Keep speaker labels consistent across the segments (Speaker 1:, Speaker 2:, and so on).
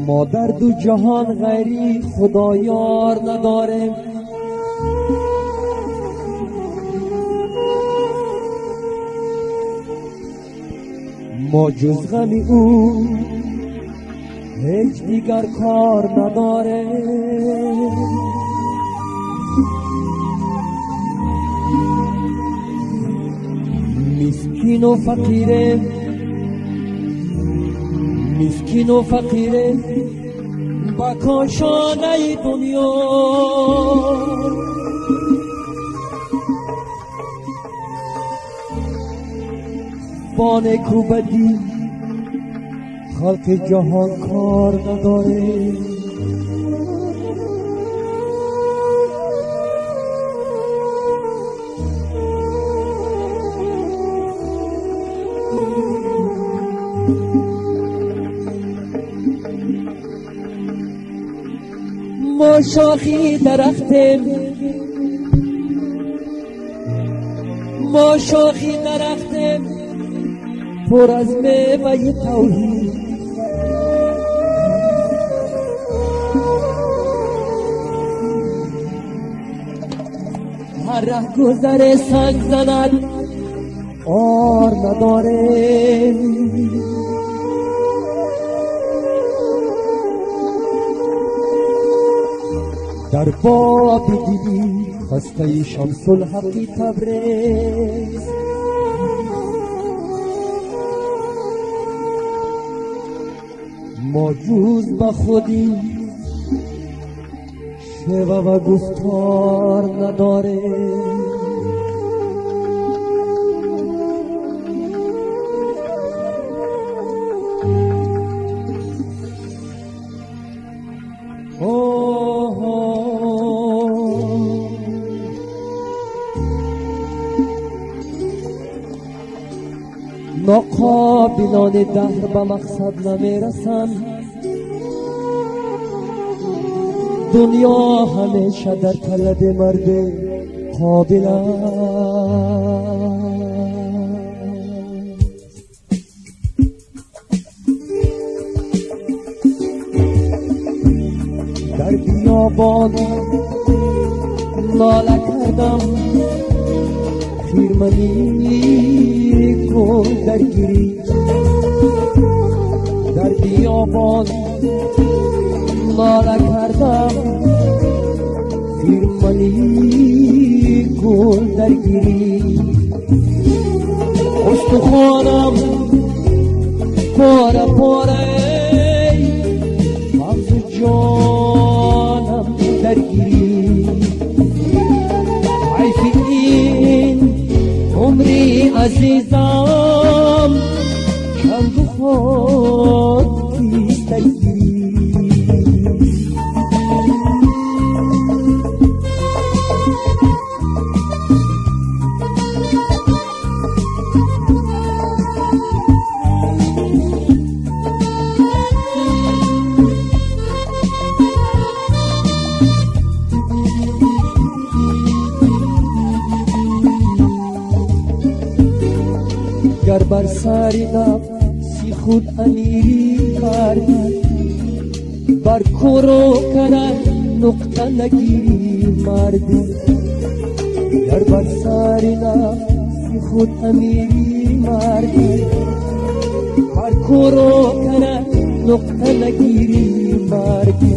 Speaker 1: ما در دو جهان غیری خدایار نداریم، ما جز غم او هیچ دیگر کار نداریم. مسکین و فقیریم، مسکین و فقیریم با کاشانه دنیا. با نیکو بدی خلق جهان کار نداره. ما شاخی درختیم، ما شاخی درختیم پر از میوه توحید. هر ره گذر سنگ زند آر نداره. در باب دیدی خسته شمس الحق تبریز، ما جز به خودی شیوه و گفتار نداره. ناقابلان دهر به مقصد نمیرسند، دنیا همیشه در طلب مرد قابل است. در بیابان لاله کردم خیرمنی کن درگیری. در بیابان لاله کردم خیرمنی کن درگیری. استخوانم پاره پاره مغز جانم درگیری. حیف این عمری عزیزم چند خودی درگیری. گر بر سری نفسی خود امیری کردی، بر کرو کنه نقطه نگیری مردی. گر بر سری نفسی خود امیری مردی، بر کرو کنه نقطه نگیری مردی.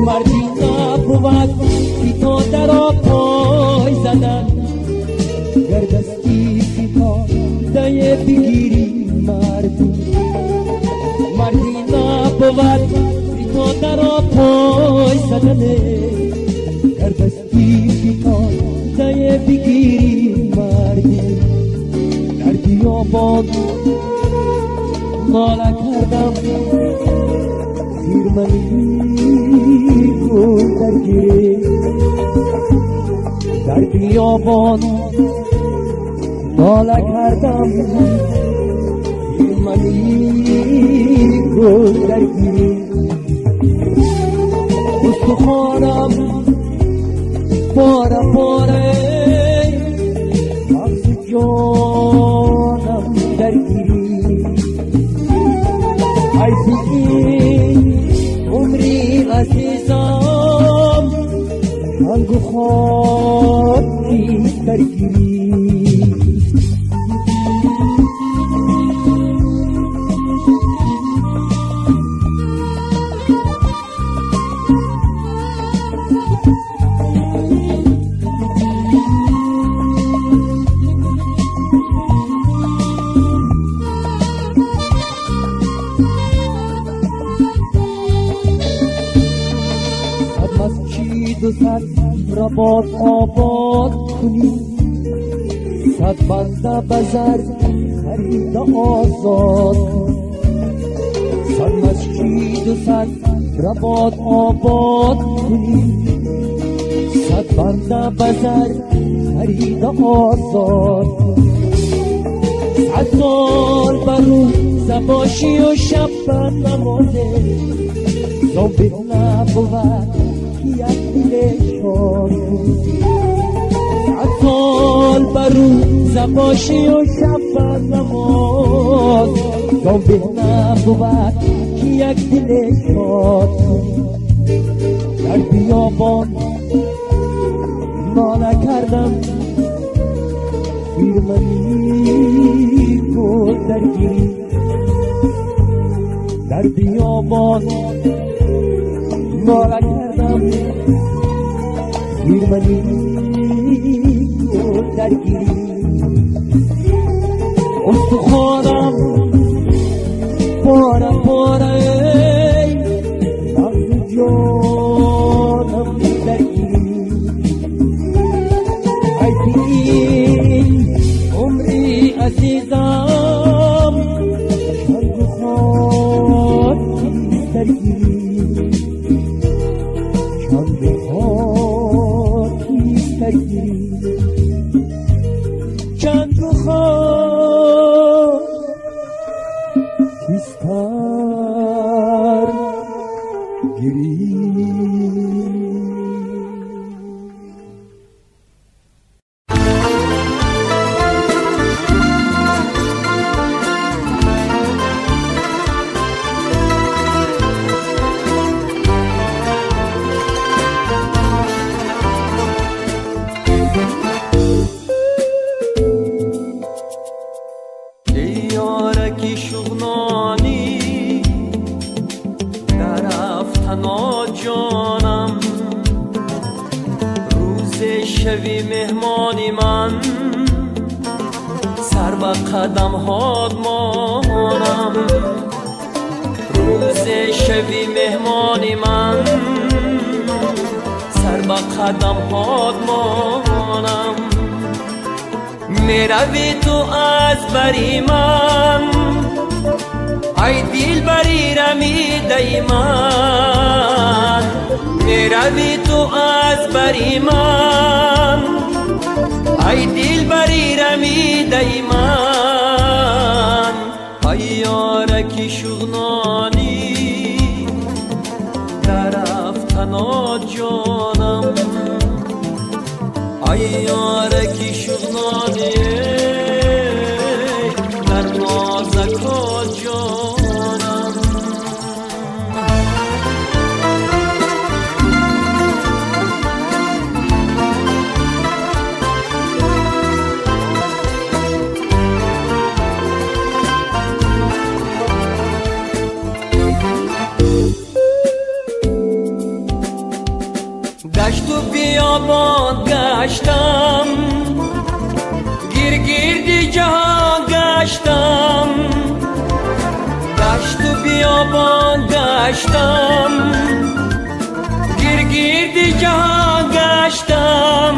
Speaker 1: مردی نبود که تو در پای زدن، گر دستی دایه بگیری مردی. مردی نبود بی تو در پای زدنه، گر دستی بی تو دایه بگیری مردی. در بیابان ناله کردم خیرمنی کن درگیری. در بیابان ناله کردم خیرمنی کن درگیری. استخوانم پاره پاره مغز جانم درگیری. این عمری عزیزم رنگ و خاکی درگیری دو صد را باد آباد کنی صد بنده بزر خرید آزاد صد مسجد و صد را باد آباد کنی صد بنده بزر خرید آزاد صد سال برو زباشی و شب بر نمازه زنبه نبود یک دل شاد صد سال برو زباشی و شب بر نماز زنبه نبود یک دل شاد در بیابان ناله کردم پیرمنی بود درگیری در بیابان ناله کردم پیرمنی بود درگیری استخوانم پاره پاره مغز جانم درگیری این عمری عزیزم رنگ و خاکی درگیری رنگ و خاکی درگیری چند و خاکی درگیری
Speaker 2: شوی مهمانی من سر به قدم هات مانم روز شوی مهمانی من سر به قدم هات مانم میروی تو از بری من ای دل بری رمیده من میروی تو از بری من ای دل بری رمیده من ای یارکی شغنانی درفتنا جانم ای یارکی شغنانی در نازکا جانم گشت و بیابان گشتم گیرگیردی جهان گشتم گشت و بیابان گشتم گیرگیردی جهان گشتم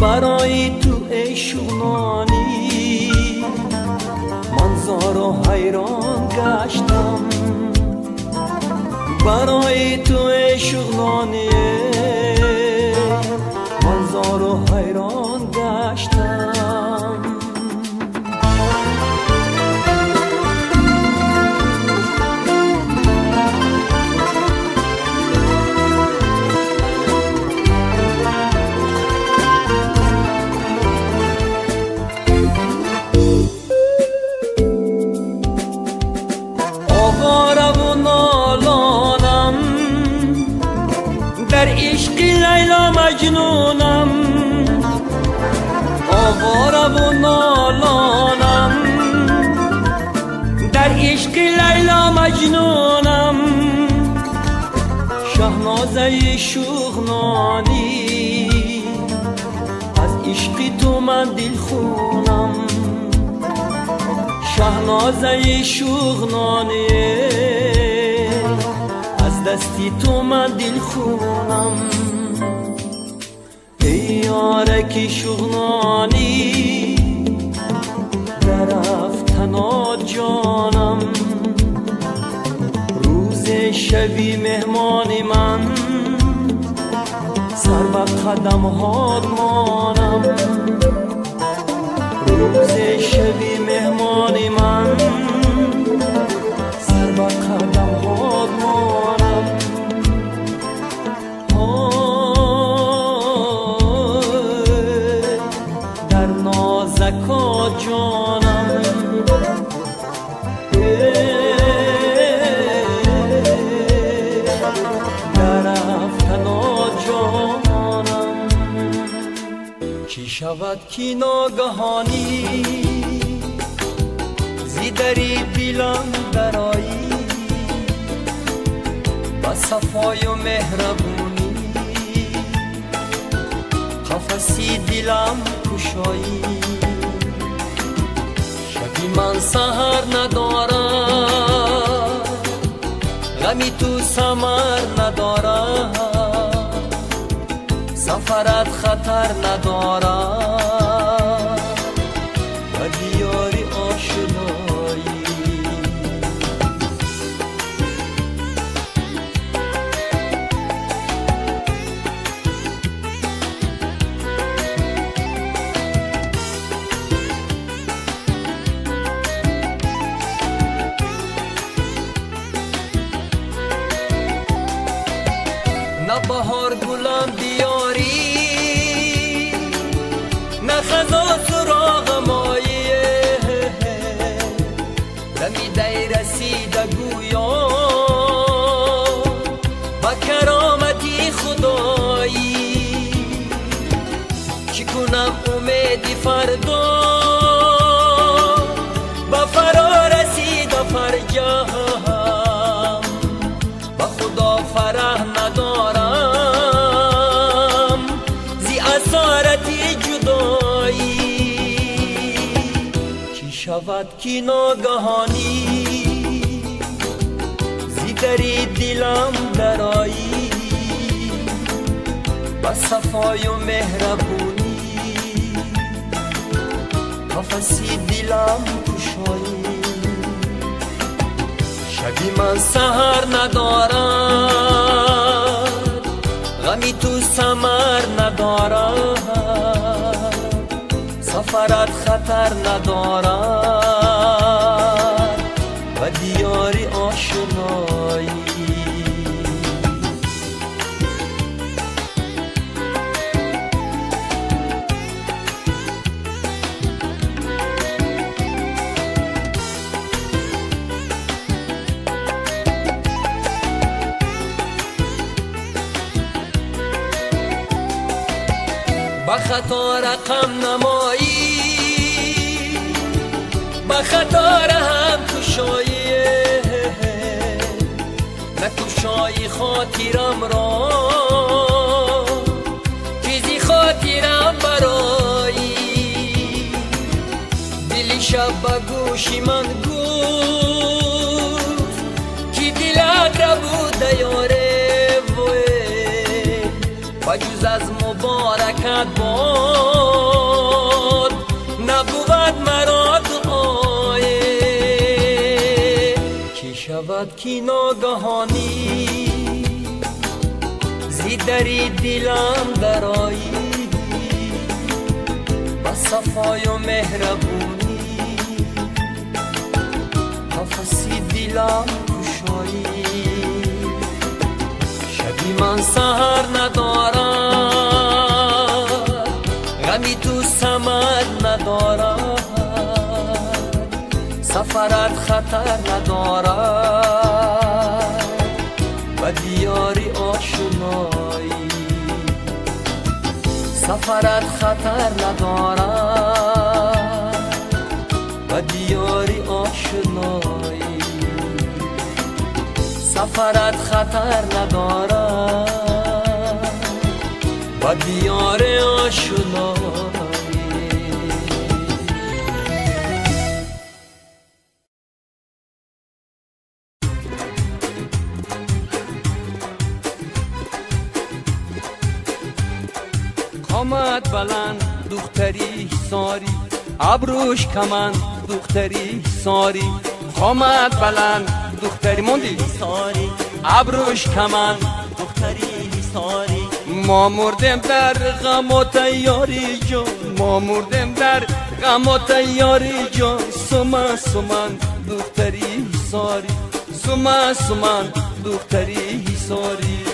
Speaker 2: برای تو ای شغنانی منظر و حیران گشتم برای تو ای شغنانی منظر و حیران گشتم عشق لیلا مجنونم، آواره و نالانم. در عشق لیلا مجنونم، شهنازه شوخنانی، از عشق تو من دل خونم. شهنازه شوخنانی، از دستی تو من دل خونم. ای یارکی شوخنانی، درفتنا جانم. روز شبی مهمان من، سر به قدم هات مانم. روز شبی مهمان من، سر به قدم هات مانم. در نازکا جانم، در افغانا جانم. چی شود که ناگهانی، زی دری دلم درایی، با صفای و مهربونی، قفسی دلم کشایی. شبی من سهر ندارم، غمی تو سمر ندارم، سفرت خطر ندارم، و دیاری آشنایی. نه بهار گلم بیاری، نه خزا سراغ ماییه، دمی دی رسیده گویا با کرامتی خدایی. چی کنم امیدی فردا، با فرا رسیده فرجام، با خدا فرح ندارم، زی اسارتی جدایی. چی شود که ناگهانی، زی دری دلم درایی، با صفای و مهربونی، قفسی دلم کشایی. شبی من سهر ندارم، غمی تو سمر ندارم، سفرت خطر ندارم، و دیاری آشنایی. با خطا رقم نمایی، با خطا هم کشایی، نکشایی خاطرم را، چیزی خاطرم برایی. دلی شب با گوشی من گفت که دلت را بوده یاره، و جز از مبارکت باد نبود مرا دعای. چی شود که ناگهانی، زی دری دلم درایی، با صفای و مهربونی، قفسی دلم کشایی. شبی من سهر ندارم، غمی تو سمر ندارم، سفرت خطر ندارد و دیاری آشنایی. سفرت خطر ندارد و دیاری آشنایی، سفرت خطر ندارد و دیار آشنایی. قامت بلند دختری ساری، ابروش کمند دختری ساری، قامت بلند دختری موندی
Speaker 3: ساری،
Speaker 2: ابروش کمند
Speaker 3: دختری ساری.
Speaker 2: ما مردیم در غم و تیاری جان، ما مردیم در غم و تیاری جان. سومن سومن دختری ساری، سومن سومن دختری ساری.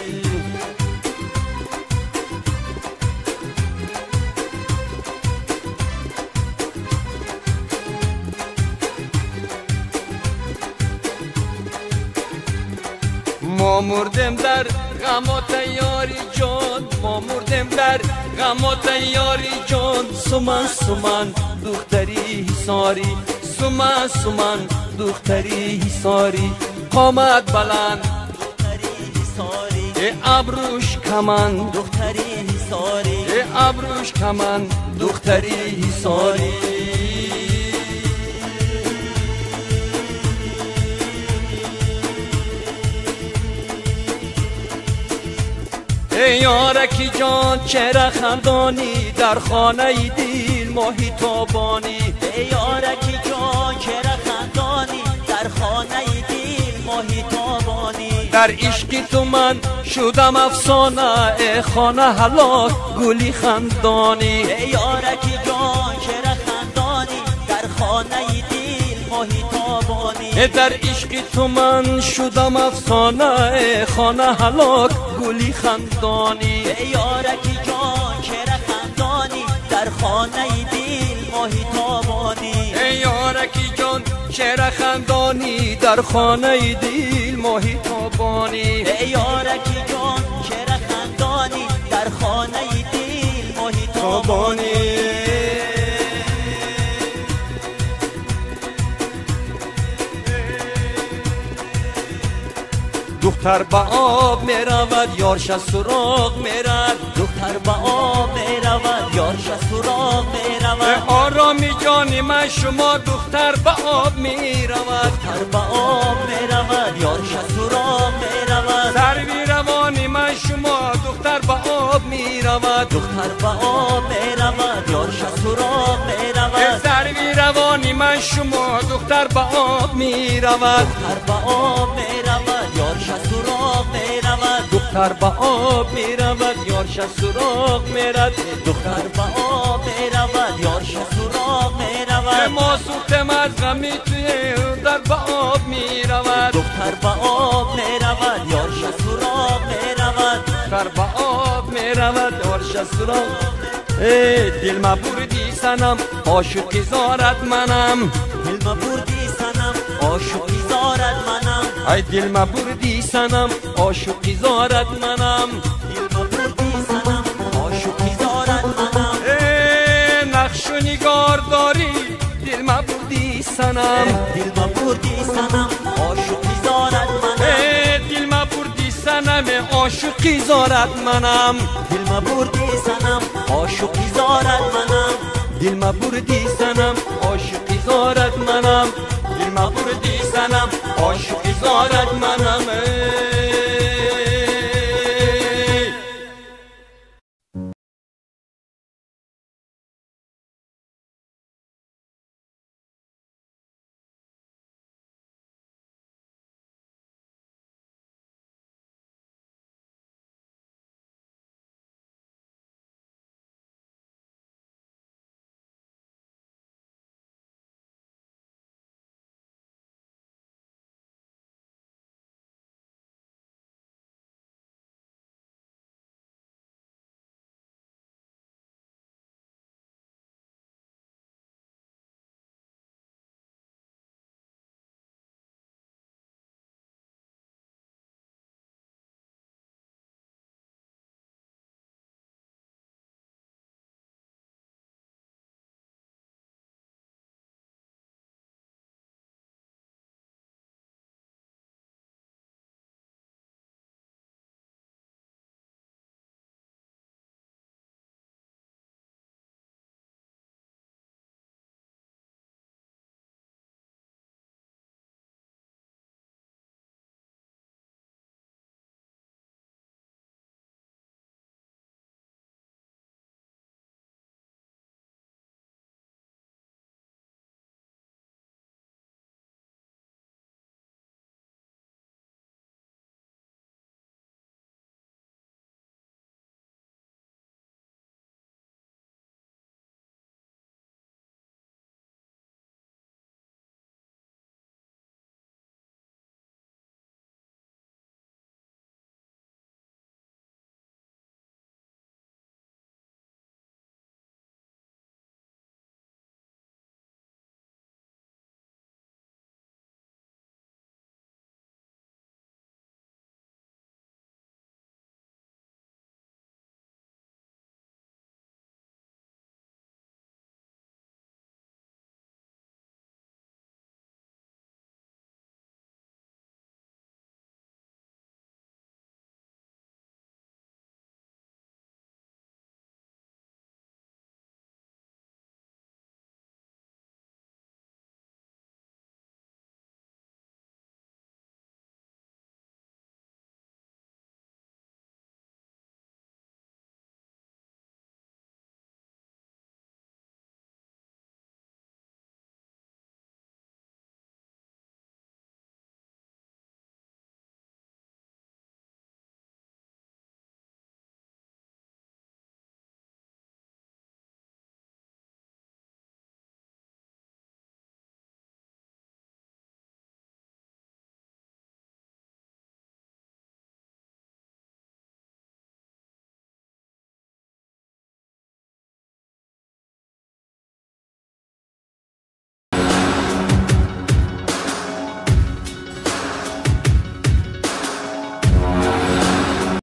Speaker 2: ما مردیم در غم و تیاری جان، ما مردیم در غم و تیاری جان. سومن سومن دختری ساری، سومن سومن دختری ساری. قامت بلند
Speaker 3: دختری ساری،
Speaker 2: ابروش کمند
Speaker 3: دختری ساری،
Speaker 2: ابروش کمند دختری ساری. ای یارکی جان چرا خندانی در خانه دل ماهی تابانی.
Speaker 3: ای یارکی جان چرا خندانی در خانه دل ماهی تابانی.
Speaker 2: در عشق تو من شدم افسانه، ای خانه هلاک گلی خندانی.
Speaker 3: ای یارکی جان چرا خندانی در خانه دل ماهی تابانی.
Speaker 2: در عشق تو من شدم افسانه، ای خانه هلاک گلی خندانی.
Speaker 3: ای یارکی جان چرا خندانی در خانه دل ماهی تابانی.
Speaker 2: ای یارکی جان چرا خندانی در خانه دل ماهی تابانی.
Speaker 3: ای یارکی جان چرا خندانی در خانه دل ماهی تابانی.
Speaker 2: دختر با آب می رود یارش سراغ می رود،
Speaker 3: دختر با آب می رود یارش سراغ می رود.
Speaker 2: آرامی جان من شما دختر با آب می رود،
Speaker 3: دختر با آب می رود یارش سراغ می رود.
Speaker 2: سروی روانی من شما دختر با آب می رود،
Speaker 3: دختر با آب می رود یارش سراغ می رود.
Speaker 2: سروی روانی من شما دختر با آب می رود،
Speaker 3: دختر با آب می رود یارش سراغ می رود.
Speaker 2: دختر با آب می رود یارش سراغ می رود.
Speaker 3: دختر با آب می رود یارش سراغ می رود.
Speaker 2: ما سوختم از غمی توی در با آب می رود.
Speaker 3: دختر با آب می رود یارش سراغ می رود.
Speaker 2: دختر با آب می رود یارش سراغ. ای دل ما بردی سنم عاشقی زارت منم،
Speaker 3: دل ما بردی سنم عاشقی زارت منم.
Speaker 2: ای دل ما بردی سنم عاشقی زارت منم،
Speaker 3: دل ما بردی سنم عاشقی زارت منم.
Speaker 2: ای نقش و نگار داری دل ما بردی سنم،
Speaker 3: دل ما بردی سنم عاشقی زارت منم.
Speaker 2: ای دل ما بردی سنم عاشقی زارت منم،
Speaker 3: دل ما بردی سنم عاشقی زارت منم.
Speaker 2: دل ما بردی سنم عاشقی زارت منم، دل ما بردی سنم عاشقی زارت منم.